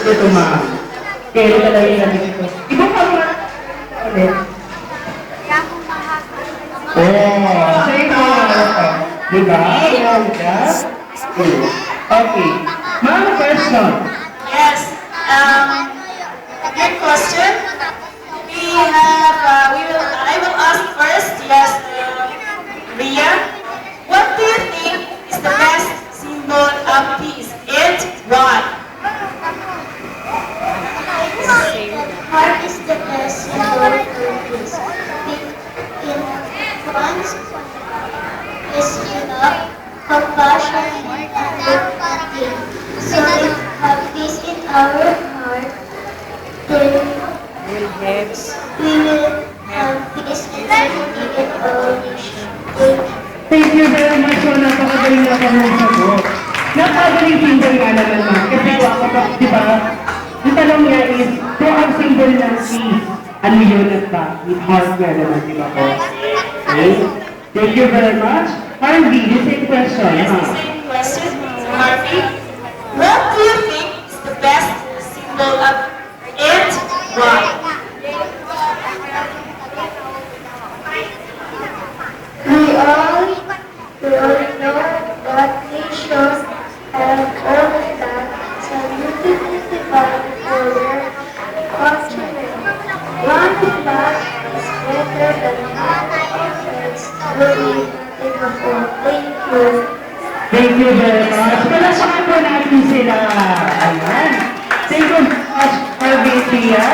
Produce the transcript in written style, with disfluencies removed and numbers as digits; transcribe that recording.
Ito ma'am. Kaya talaga yung natin ito. Ibang pa mga ulit. Oh, same ako. Diba? Okay. Ma'am, question. Yes. Good question. I will ask first, yes, Ria. What do you think is the best symbol of peace and why? Heart is the best symbol for peace. In one's is love, compassion, and empathy. So if we have peace in our heart, then we will have peace and unity in our nation. Thank you very much po. Napakagaling na kami sa book. Napakagaling symbol nga naman ma'am. Kasi po ako pa, di ba? Yung tanong niya is, po ang symbol ng peace. Ano yun at ba? With heart nga naman, di ba po? Okay? Thank you very much. Harvey, the same question. Yes, the same question, Harvey. What do you think is the best symbol of and why? We all know that nations have always done some beautiful divine for their continent. One flag is better than all others. Really nothing before. Thank you. Thank you very much. Palasakan po natin sila. Ayan. Thank you very much, Harvey Tia.